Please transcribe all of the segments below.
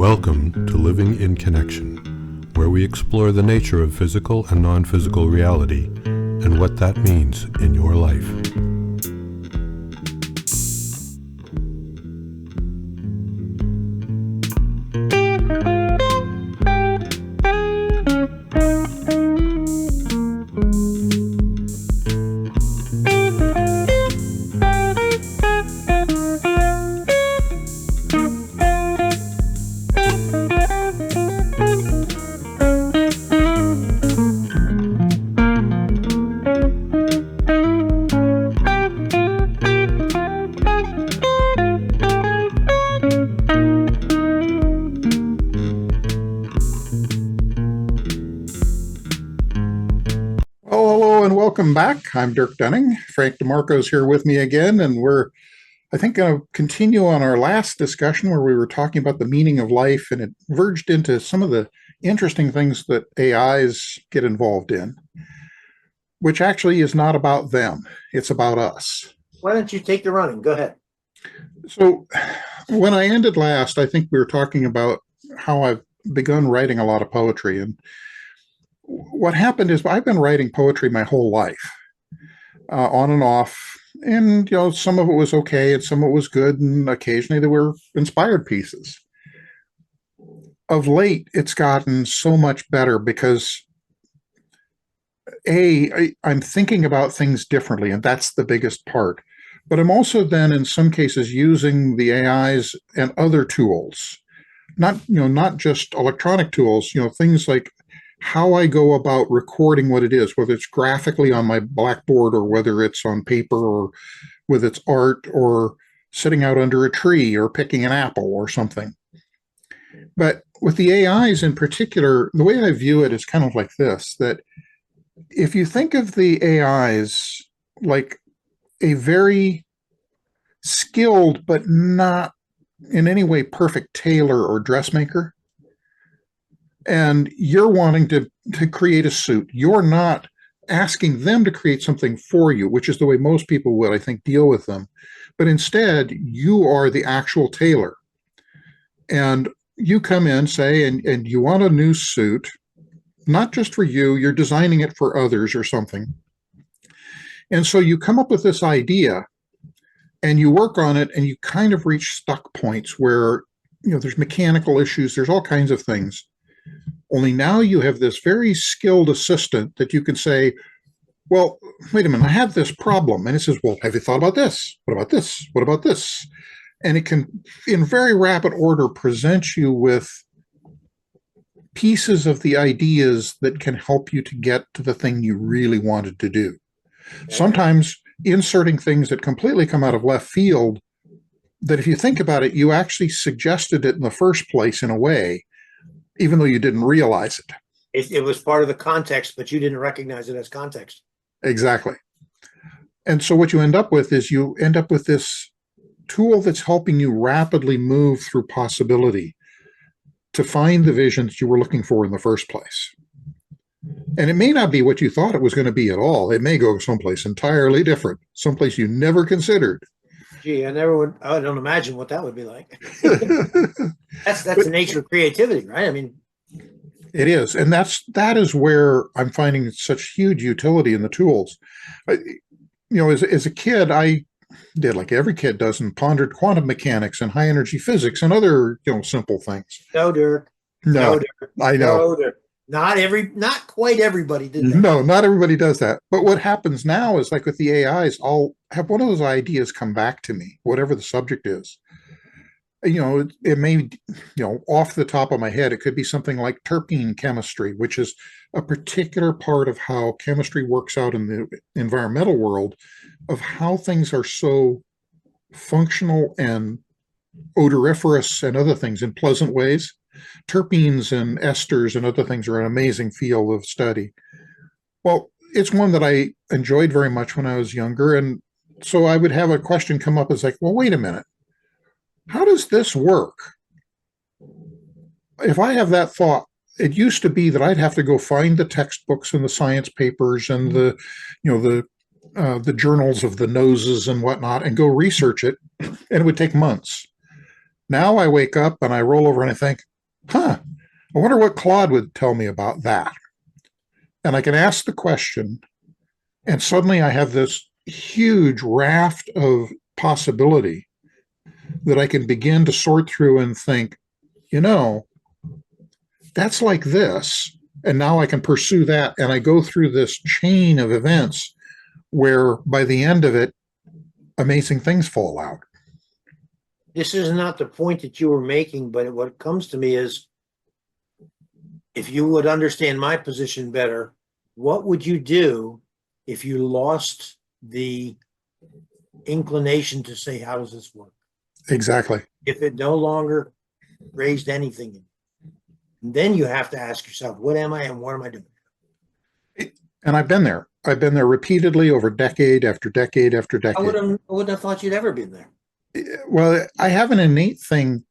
Welcome to Living in Connection, where we explore the nature of physical and non-physical reality and what that means in your life. Welcome back. I'm Dirk Dunning. Frank DeMarco is here with me again, and we're, I think, going to continue on our last discussion where we were talking about the meaning of life, and it verged into some of the interesting things that AIs get involved in, which actually is not about them. It's about us. Why don't you take the running? Go ahead. So when I ended last, I think we were talking about how I've begun writing a lot of poetry, and what happened is I've been writing poetry my whole life, on and off, and some of it was okay and some of it was good, and occasionally there were inspired pieces. Of late, it's gotten so much better because I'm thinking about things differently, and that's the biggest part. But I'm also then in some cases using the AIs and other tools, not just electronic tools, things like how I go about recording what it is, whether it's graphically on my blackboard or whether it's on paper or with its art or sitting out under a tree or picking an apple or something. But with the AIs in particular, the way I view it is kind of like this, that if you think of the AIs like a very skilled but not in any way perfect tailor or dressmaker, and you're wanting to create a suit, you're not asking them to create something for you, which is the way most people would, I think, deal with them. But instead, you are the actual tailor. And you come in, say, and you want a new suit, not just for you, you're designing it for others or something. And so you come up with this idea and you work on it and you kind of reach stuck points where, there's mechanical issues, there's all kinds of things. Only now you have this very skilled assistant that you can say, well, wait a minute, I have this problem. And it says, well, have you thought about this? What about this? What about this? And it can, in very rapid order, present you with pieces of the ideas that can help you to get to the thing you really wanted to do. Sometimes inserting things that completely come out of left field, that if you think about it, you actually suggested it in the first place in a way, even though you didn't realize it. It was part of the context, but you didn't recognize it as context. Exactly. And so what you end up with is you end up with this tool that's helping you rapidly move through possibility to find the visions you were looking for in the first place. And it may not be what you thought it was going to be at all. It may go someplace entirely different, someplace you never considered. Gee, I don't imagine what that would be like. That's the nature of creativity, right? I mean, it is. And that is where I'm finding such huge utility in the tools. As a kid, I did like every kid does and pondered quantum mechanics and high energy physics and other, simple things. No, Dirk. No, Dirk. I know. No, Dirk. Not quite everybody did that. No, not everybody does that. But what happens now is like with the AIs, I'll have one of those ideas come back to me, whatever the subject is. It may, off the top of my head, it could be something like terpene chemistry, which is a particular part of how chemistry works out in the environmental world, of how things are so functional and odoriferous and other things in pleasant ways. Terpenes and esters and other things are an amazing field of study. Well, it's one that I enjoyed very much when I was younger. And so I would have a question come up as like, well, wait a minute. How does this work? If I have that thought, it used to be that I'd have to go find the textbooks and the science papers and the journals of the noses and whatnot and go research it, and it would take months. Now I wake up and I roll over and I think, Huh, I wonder what Claude would tell me about that. And I can ask the question, and suddenly I have this huge raft of possibility that I can begin to sort through and think, you know, that's like this. And now I can pursue that. And I go through this chain of events where by the end of it, amazing things fall out. This is not the point that you were making, but what comes to me is, if you would understand my position better, what would you do if you lost the inclination to say, how does this work? Exactly. If it no longer raised anything, then you have to ask yourself, what am I and what am I doing? And I've been there. I've been there repeatedly over decade after decade after I decade. wouldn't have thought you'd ever been there. Well, I have an innate thing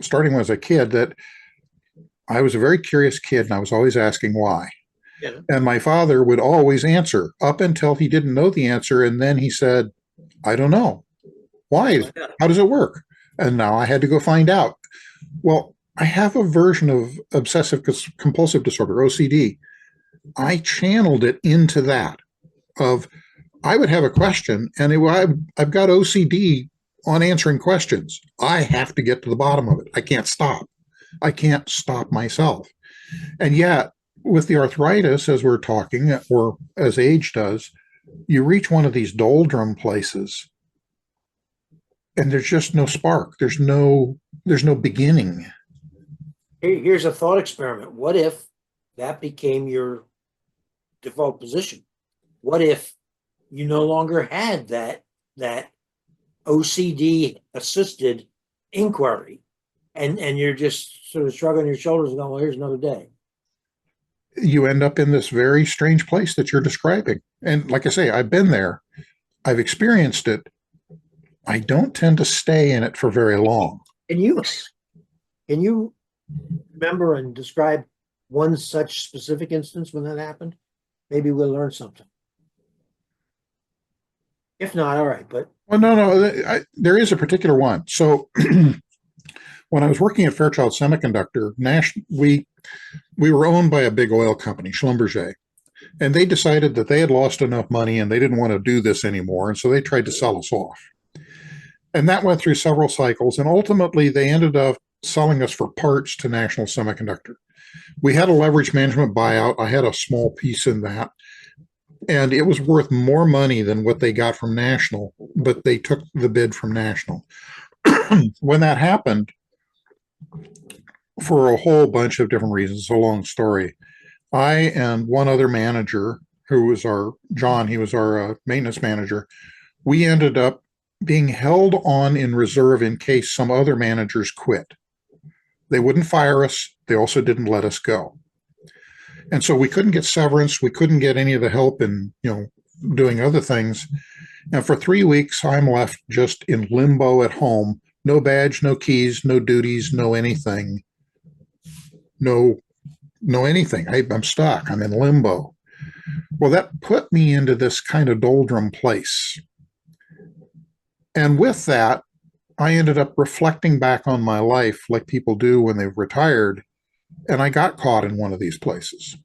starting when I was a kid that I was a very curious kid and I was always asking why. Yeah. And my father would always answer up until he didn't know the answer. And then he said, I don't know. Why? How does it work? And now I had to go find out. Well, I have a version of obsessive compulsive disorder, OCD. I channeled it into that of I would have a question and I've got OCD on answering questions. I have to get to the bottom of it. I can't stop. I can't stop myself. And yet, with the arthritis, as we're talking, or as age does, you reach one of these doldrum places and there's just no spark. There's no beginning. Here's a thought experiment. What if that became your default position? What if you no longer had that OCD assisted inquiry, and you're just sort of shrugging your shoulders and going, well, here's another day? You end up in this very strange place that you're describing. And like I say, I've been there. I've experienced it. I don't tend to stay in it for very long. Can you remember and describe one such specific instance when that happened? Maybe we'll learn something. If not, all right. But well, no, there is a particular one. So when I was working at Fairchild Semiconductor, we were owned by a big oil company, Schlumberger, and they decided that they had lost enough money and they didn't want to do this anymore, and so they tried to sell us off. And that went through several cycles, and ultimately they ended up selling us for parts to National Semiconductor. We had a leverage management buyout. I had a small piece in that, and it was worth more money than what they got from National, but they took the bid from National. When that happened, for a whole bunch of different reasons, it's a long story, I and one other manager, who was John, he was our maintenance manager, we ended up being held on in reserve in case some other managers quit. They wouldn't fire us. They also didn't let us go. And so we couldn't get severance. We couldn't get any of the help in, doing other things. And for 3 weeks, I'm left just in limbo at home. No badge, no keys, no duties, no anything. No anything. I'm stuck. I'm in limbo. Well, that put me into this kind of doldrum place. And with that, I ended up reflecting back on my life like people do when they've retired, and I got caught in one of these places.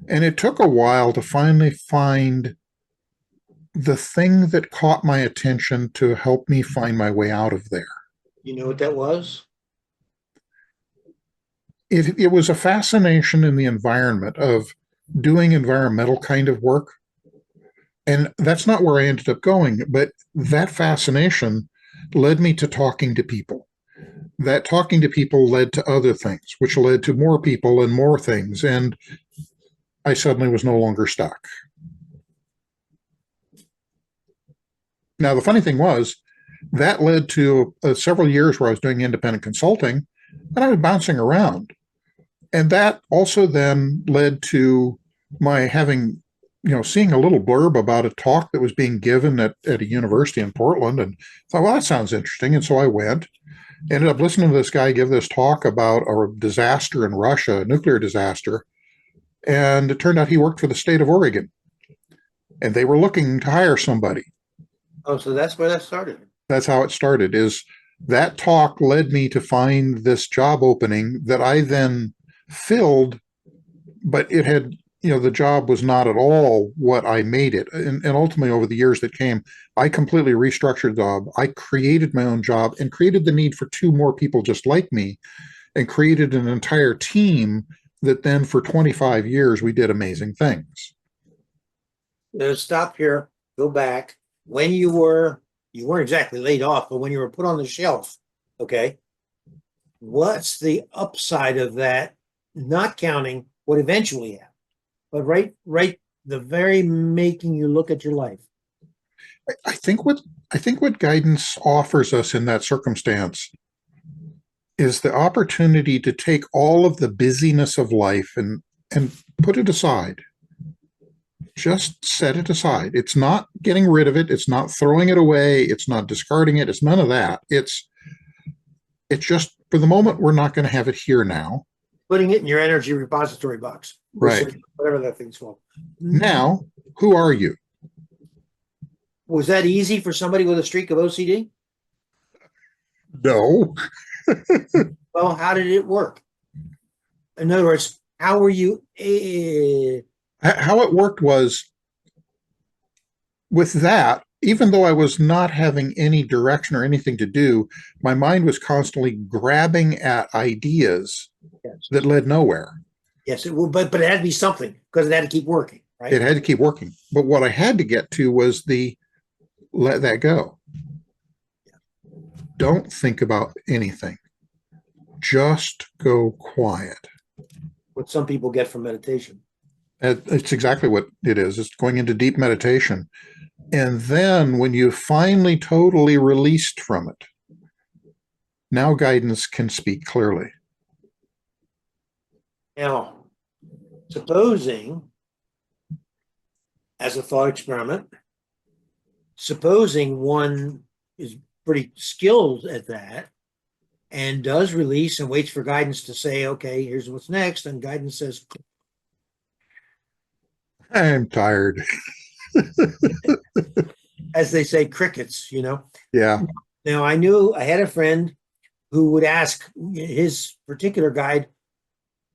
And it took a while to finally find the thing that caught my attention to help me find my way out of there. You know what that was? It was a fascination in the environment of doing environmental kind of work. And that's not where I ended up going, but that fascination led me to talking to people. That talking to people led to other things, which led to more people and more things. And I suddenly was no longer stuck. Now, the funny thing was, that led to several years where I was doing independent consulting, and I was bouncing around. And that also then led to my having, seeing a little blurb about a talk that was being given at a university in Portland, and thought, well, that sounds interesting. And so I went, ended up listening to this guy give this talk about a disaster in Russia, a nuclear disaster. And it turned out he worked for the state of Oregon, and they were looking to hire somebody. Oh, so that's where that started. That's how it started. Is That talk led me to find this job opening that I then filled, but it had, the job was not at all what I made it. And ultimately, over the years that came, I completely restructured the job. I created my own job and created the need for two more people just like me, and created an entire team that then for 25 years we did amazing things. Stop here, go back. When you weren't exactly laid off, but when you were put on the shelf, okay, what's the upside of that? Not counting what eventually happened, but right, the very making you look at your life. I think what guidance offers us in that circumstance is the opportunity to take all of the busyness of life and put it aside. Just set it aside. It's not getting rid of it. It's not throwing it away. It's not discarding it. It's none of that. It's just, for the moment, we're not going to have it here now. Putting it in your energy repository box. Right. Whatever that thing's called. Now, who are you? Was that easy for somebody with a streak of OCD? No. Well, how did it work? In other words, how were you? How it worked was, with that, even though I was not having any direction or anything to do, my mind was constantly grabbing at ideas that led nowhere. Yes, it will, but it had to be something, because it had to keep working, right? It had to keep working. But what I had to get to was let that go. Don't think about anything. Just go quiet. What some people get from meditation. It's exactly what it is. It's going into deep meditation. And then when you finally totally released from it, now guidance can speak clearly. Now, supposing, as a thought experiment, supposing one is pretty skilled at that and does release and waits for guidance to say, okay, here's what's next, and guidance says, I'm tired. as they say, crickets, Yeah. Now, I had a friend who would ask his particular guide,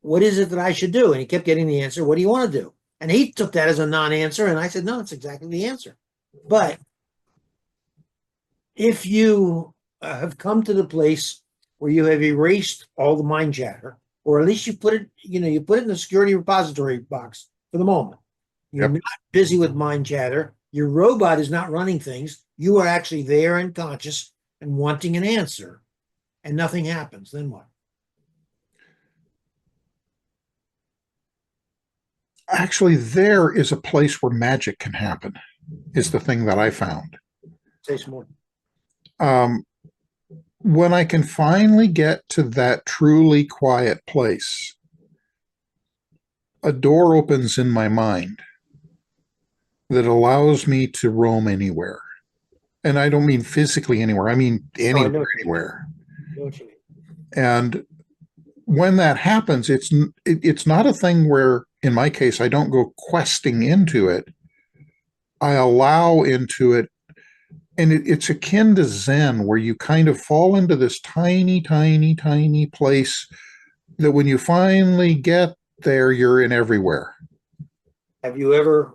what is it that I should do? And he kept getting the answer, what do you want to do? And he took that as a non-answer. And I said, no, it's exactly the answer. But if you have come to the place where you have erased all the mind chatter, or at least you put it in the security repository box for the moment. You're not busy with mind chatter. Your robot is not running things. You are actually there and conscious and wanting an answer, and nothing happens. Then what? Actually, there is a place where magic can happen, is the thing that I found. Say some more. When I can finally get to that truly quiet place, a door opens in my mind that allows me to roam anywhere. And I don't mean physically anywhere. I mean anywhere. And when that happens, it's not a thing where, in my case, I don't go questing into it. I allow into it. And it's akin to Zen, where you kind of fall into this tiny, tiny, tiny place that when you finally get there, you're in everywhere. Have you ever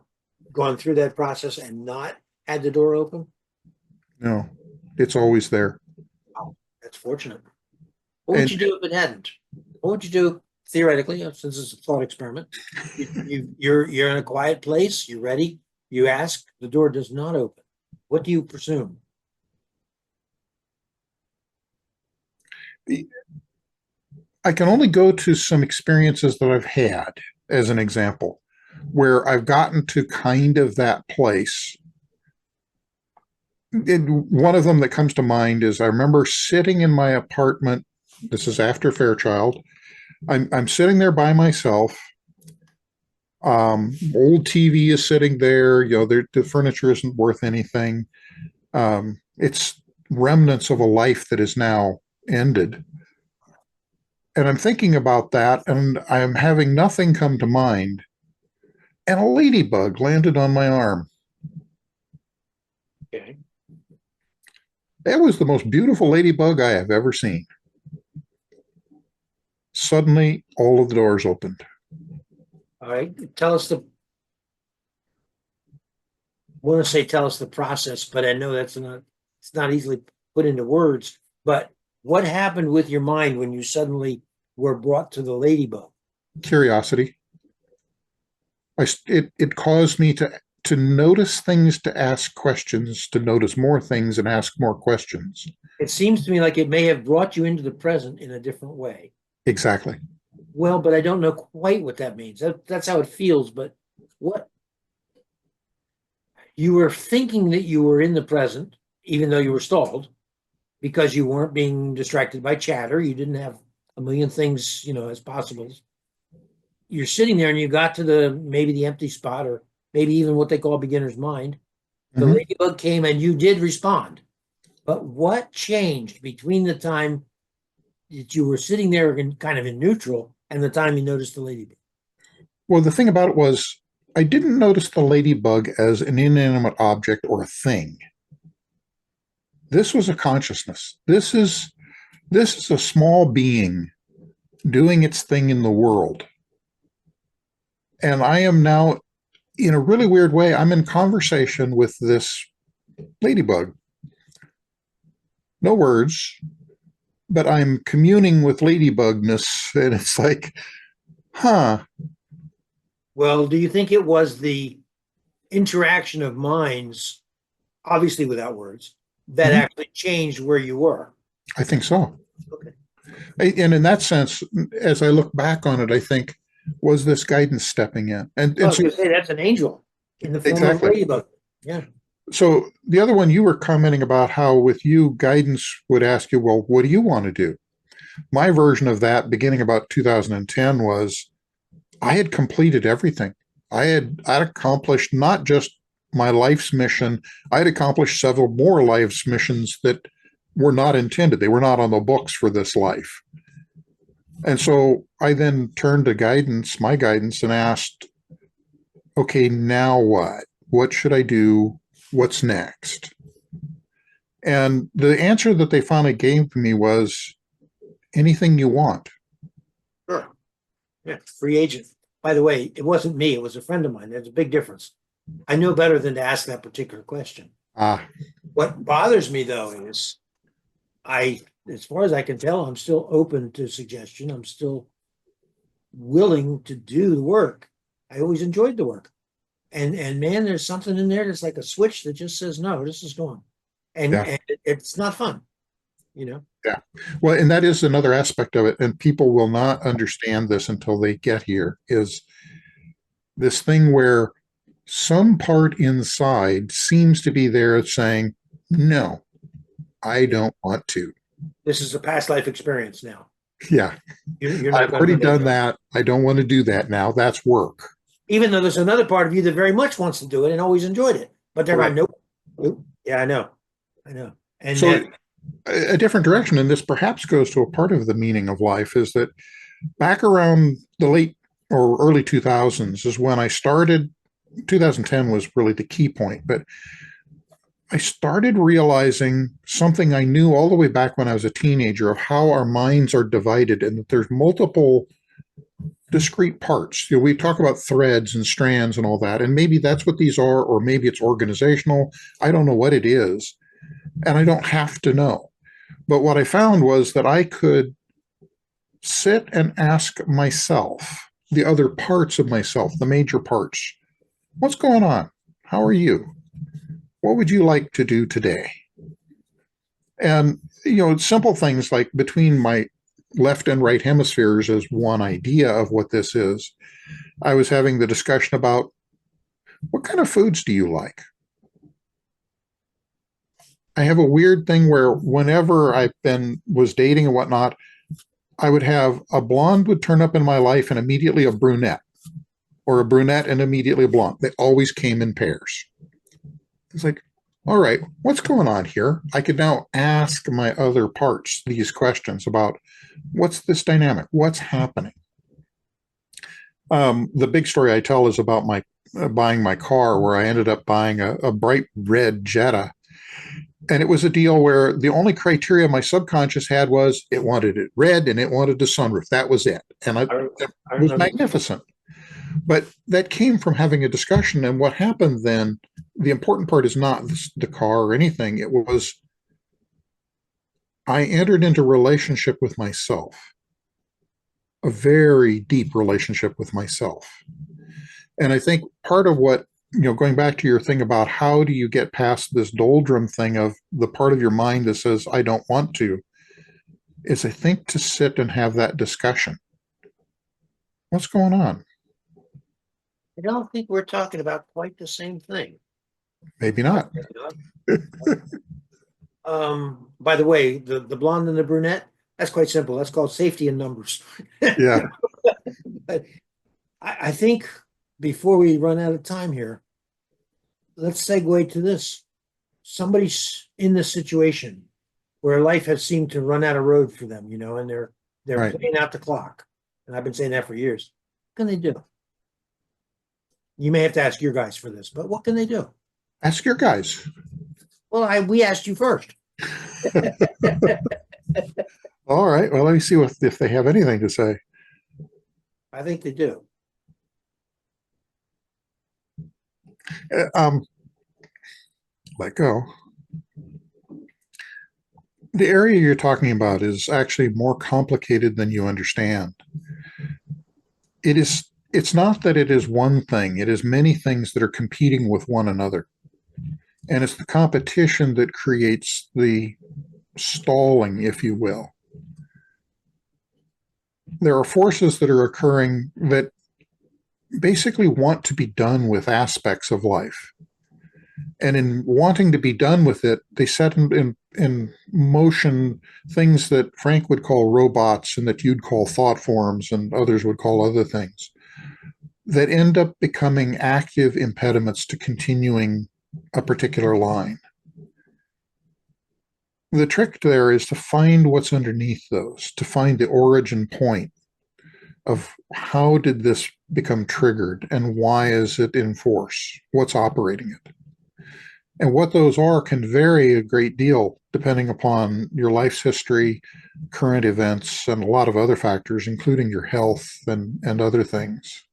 gone through that process and not had the door open? No, it's always there. Oh, that's fortunate. What would you do if it hadn't? What would you do theoretically, since it's a thought experiment? You're in a quiet place, you're ready, you ask, the door does not open. What do you presume? I can only go to some experiences that I've had as an example, where I've gotten to kind of that place. One of them that comes to mind is I remember sitting in my apartment. This is after Fairchild. I'm sitting there by myself. Old TV is sitting there. The furniture isn't worth anything. It's remnants of a life that is now ended. And I'm thinking about that, and I'm having nothing come to mind. And a ladybug landed on my arm. Okay. It was the most beautiful ladybug I have ever seen. Suddenly, all of the doors opened. All right. Tell us the, I want to say tell us the process, but I know it's not easily put into words. But what happened with your mind when you suddenly were brought to the ladybug? Curiosity. It caused me to notice things, to ask questions, to notice more things and ask more questions. It seems to me like it may have brought you into the present in a different way. Exactly. Well, but I don't know quite what that means. That's how it feels. But what you were thinking that you were in the present, even though you were stalled, because you weren't being distracted by chatter. You didn't have a million things, as possibles. You're sitting there and you got to maybe the empty spot, or maybe even what they call beginner's mind. The ladybug came and you did respond. But what changed between the time that you were sitting there kind of in neutral and the time you noticed the ladybug? Well, the thing about it was, I didn't notice the ladybug as an inanimate object or a thing. This was a consciousness. This is a small being doing its thing in the world. And I am now, in a really weird way, I'm in conversation with this ladybug. No words, but I'm communing with ladybugness, and it's like, huh. Well, do you think it was the interaction of minds, obviously without words, that actually changed where you were? I think so. Okay. And in that sense, as I look back on it, I think, was this guidance stepping in? And I was so, going to say that's an angel in the form of a ladybug. Yeah. So the other one, you were commenting about how with you, guidance would ask you, well, what do you want to do? My version of that, beginning about 2010, was I had completed everything. I'd accomplished not just my life's mission, I had accomplished several more life's missions that were not intended. They were not on the books for this life. And so I then turned to guidance, my guidance, and asked, okay, now what? What should I do? What's next? And the answer that they finally gave me was anything you want. Sure. Yeah. Free agent. By the way, it wasn't me. It was a friend of mine. There's a big difference. I know better than to ask that particular question. What bothers me, though, is as far as I can tell, I'm still open to suggestion. I'm still willing to do the work. I always enjoyed the work. And man, there's something in there that's like a switch that just says, no, this is gone. And it's not fun, Yeah. Well, and that is another aspect of it. And people will not understand this until they get here, is this thing where some part inside seems to be there saying, no, I don't want to. This is a past life experience now. Yeah. You're not I've already done that. I don't want to do that now. That's work. Even though there's another part of you that very much wants to do it and always enjoyed it. But they're like, nope. Yeah, I know. And so a different direction, and this perhaps goes to a part of the meaning of life, is that back around the late or early 2000s is when I started. 2010 was really the key point, but I started realizing something I knew all the way back when I was a teenager, of how our minds are divided and that there's multiple discrete parts. We talk about threads and strands and all that, and maybe that's what these are, or maybe it's organizational. I don't know what it is, and I don't have to know. But what I found was that I could sit and ask myself, the other parts of myself, the major parts, what's going on? How are you? What would you like to do today? And, simple things like between my left and right hemispheres is one idea of what this is. I was having the discussion about, what kind of foods do you like? I have a weird thing where whenever was dating and whatnot, I would have a blonde would turn up in my life and immediately a brunette, or a brunette and immediately a blonde. They always came in pairs. It's like, all right, what's going on here? I could now ask my other parts these questions about, what's this dynamic? What's happening? The big story I tell is about my buying my car, where I ended up buying a bright red Jetta. And it was a deal where the only criteria my subconscious had was it wanted it red and it wanted the sunroof. That was it. And it was magnificent. But that came from having a discussion. And what happened then, the important part is not the car or anything. It was, I entered into relationship with myself, a very deep relationship with myself. And I think part of what, going back to your thing about how do you get past this doldrum thing of the part of your mind that says, I don't want to, is I think to sit and have that discussion. What's going on? I don't think we're talking about quite the same thing. Maybe not. By the way, the blonde and the brunette, that's quite simple. That's called safety in numbers. Yeah. But I think before we run out of time here, let's segue to this. Somebody's in this situation where life has seemed to run out of road for them, and they're Right. playing out the clock. And I've been saying that for years. What can they do? You may have to ask your guys for this, but what can they do? Ask your guys. Well, we asked you first. All right. Well, let me see if they have anything to say. I think they do. Let go. The area you're talking about is actually more complicated than you understand. It's not that it is one thing. It is many things that are competing with one another. And it's the competition that creates the stalling, if you will. There are forces that are occurring that basically want to be done with aspects of life. And in wanting to be done with it, they set in motion things that Frank would call robots and that you'd call thought forms and others would call other things that end up becoming active impediments to continuing a particular line. The trick there is to find what's underneath those, to find the origin point of how did this become triggered and why is it in force? What's operating it? And what those are can vary a great deal depending upon your life's history, current events, and a lot of other factors, including your health and other things.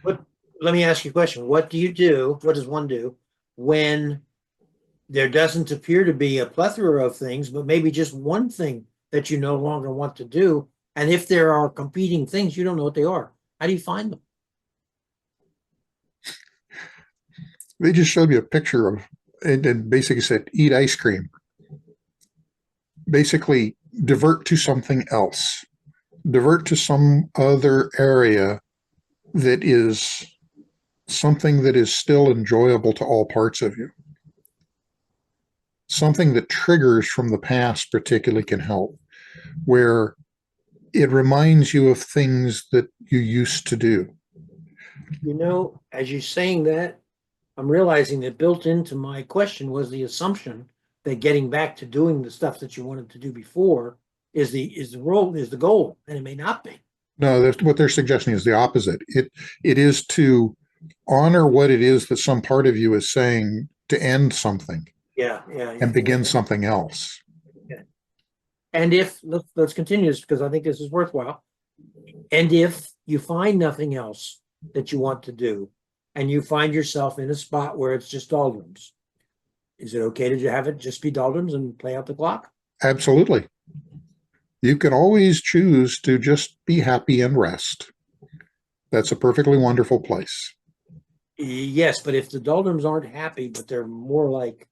But let me ask you a question. What does one do when there doesn't appear to be a plethora of things, but maybe just one thing that you no longer want to do? And if there are competing things, you don't know what they are. How do you find them? They just showed me a picture of, and basically said, eat ice cream. Basically, divert to something else. Divert to some other area that is something that is still enjoyable to all parts of you. Something that triggers from the past particularly can help, where it reminds you of things that you used to do. As you're saying that, I'm realizing that built into my question was the assumption that getting back to doing the stuff that you wanted to do before is the goal, and it may not be. No, what they're suggesting is the opposite. It is to honor what it is that some part of you is saying to end something. Yeah. And begin something else. Okay. And if let's continue this because I think this is worthwhile. And if you find nothing else that you want to do, and you find yourself in a spot where it's just doldrums, is it okay to have it just be doldrums and play out the clock? Absolutely. You can always choose to just be happy and rest. That's a perfectly wonderful place. Yes, but if the doldrums aren't happy, but they're more like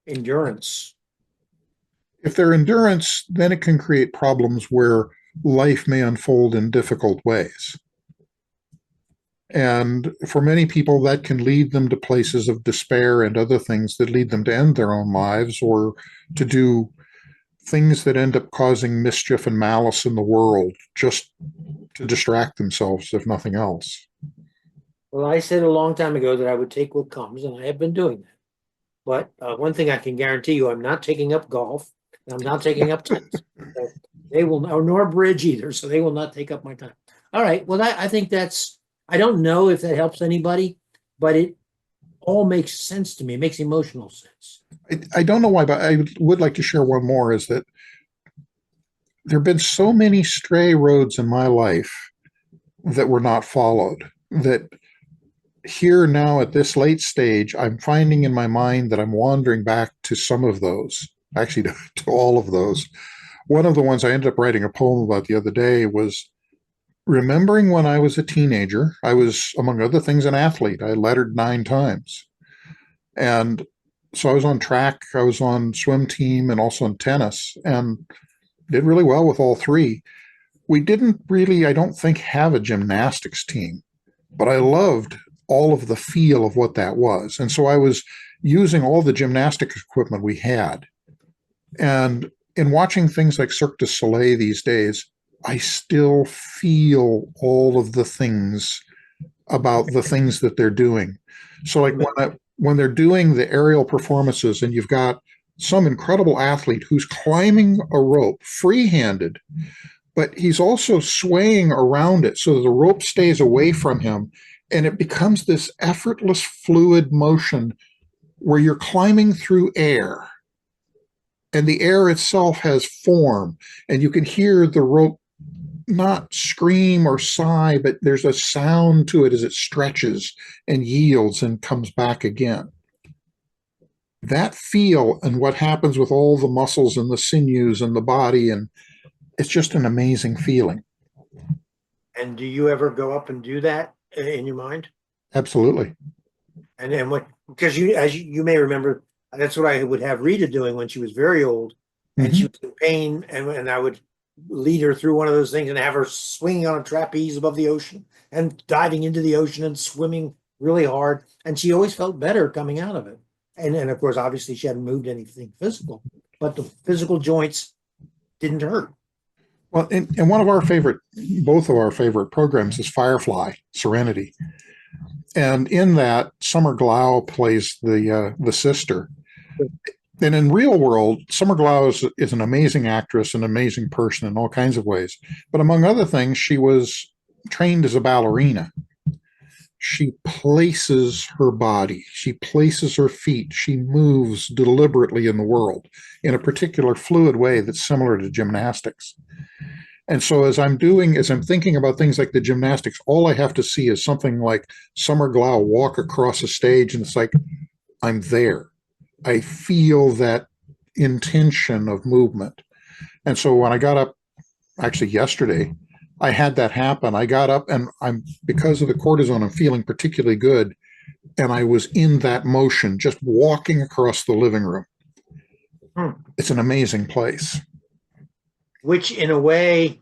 endurance. If they're endurance, then it can create problems where life may unfold in difficult ways. And for many people, that can lead them to places of despair and other things that lead them to end their own lives or to do things that end up causing mischief and malice in the world just to distract themselves, if nothing else. Well, I said a long time ago that I would take what comes, and I have been doing that. But one thing I can guarantee you, I'm not taking up golf, and I'm not taking up tennis. So they will, nor bridge either, so they will not take up my time. All right, well, I think I don't know if that helps anybody, but all makes sense to me. It makes emotional sense. I don't know why, but I would like to share one more, is that there have been so many stray roads in my life that were not followed, that here now at this late stage, I'm finding in my mind that I'm wandering back to some of those, actually to all of those. One of the ones I ended up writing a poem about the other day was remembering when I was a teenager. I was, among other things, an athlete. I lettered 9 times. And so I was on track, I was on swim team, and also in tennis, and did really well with all 3. We didn't really, I don't think, have a gymnastics team, but I loved all of the feel of what that was. And so I was using all the gymnastic equipment we had. And in watching things like Cirque du Soleil these days, I still feel all of the things about the things that they're doing. So like when they're doing the aerial performances and you've got some incredible athlete who's climbing a rope free-handed, but he's also swaying around it so the rope stays away from him, and it becomes this effortless, fluid motion where you're climbing through air, and the air itself has form, and you can hear the rope not scream or sigh, but there's a sound to it as it stretches and yields and comes back again. That feel and what happens with all the muscles and the sinews and the body, and it's just an amazing feeling. And do you ever go up and do that in your mind? Absolutely. And then what, because as you may remember, that's what I would have Rita doing when she was very old, and she was in pain, and I would lead her through one of those things and have her swinging on a trapeze above the ocean and diving into the ocean and swimming really hard. And she always felt better coming out of it. And of course, obviously she hadn't moved anything physical, but the physical joints didn't hurt. Well, and one of our favorite, both of our favorite programs is Firefly, Serenity. And in that, Summer Glau plays the sister. And in real world, Summer Glau is an amazing actress, an amazing person in all kinds of ways. But among other things, she was trained as a ballerina. She places her body, she places her feet, she moves deliberately in the world in a particular fluid way that's similar to gymnastics. And so as I'm thinking about things like the gymnastics, all I have to see is something like Summer Glau walk across a stage, and it's like, I'm there. I feel that intention of movement. And so when I got up, actually yesterday, I had that happen. I got up and because of the cortisone, I'm feeling particularly good. And I was in that motion, just walking across the living room. It's an amazing place. Which in a way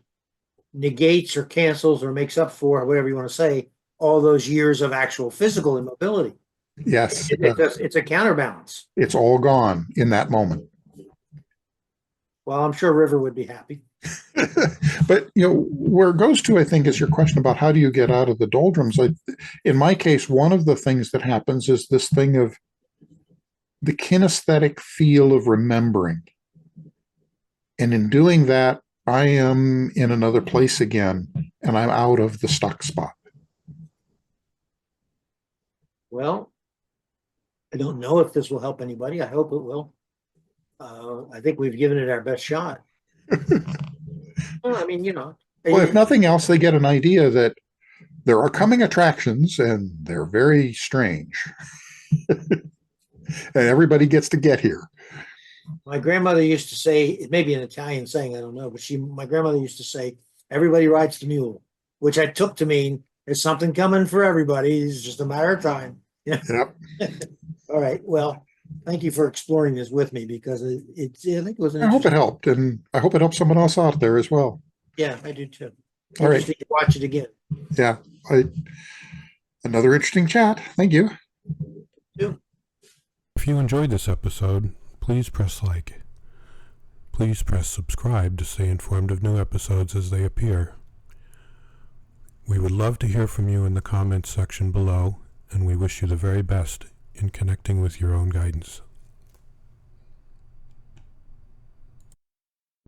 negates or cancels or makes up for, whatever you want to say, all those years of actual physical immobility. Yes. It's a counterbalance. It's all gone in that moment. Well, I'm sure River would be happy. But, where it goes to, I think, is your question about how do you get out of the doldrums. In my case, one of the things that happens is this thing of the kinesthetic feel of remembering. And in doing that, I am in another place again, and I'm out of the stuck spot. Well, I don't know if this will help anybody. I hope it will. I think we've given it our best shot. Well, I mean, Well, if nothing else, they get an idea that there are coming attractions, and they're very strange. And everybody gets to get here. My grandmother used to say, it may be an Italian saying, I don't know, but my grandmother used to say, everybody rides the mule, which I took to mean there's something coming for everybody. It's just a matter of time. Yep. All right. Well, thank you for exploring this with me, because I think it was I hope it helped, and I hope it helps someone else out there as well. Yeah, I do too. All right. To watch it again. Yeah. Another interesting chat. Thank you. If you enjoyed this episode, please press like. Please press subscribe to stay informed of new episodes as they appear. We would love to hear from you in the comments section below, and we wish you the very best in connecting with your own guidance.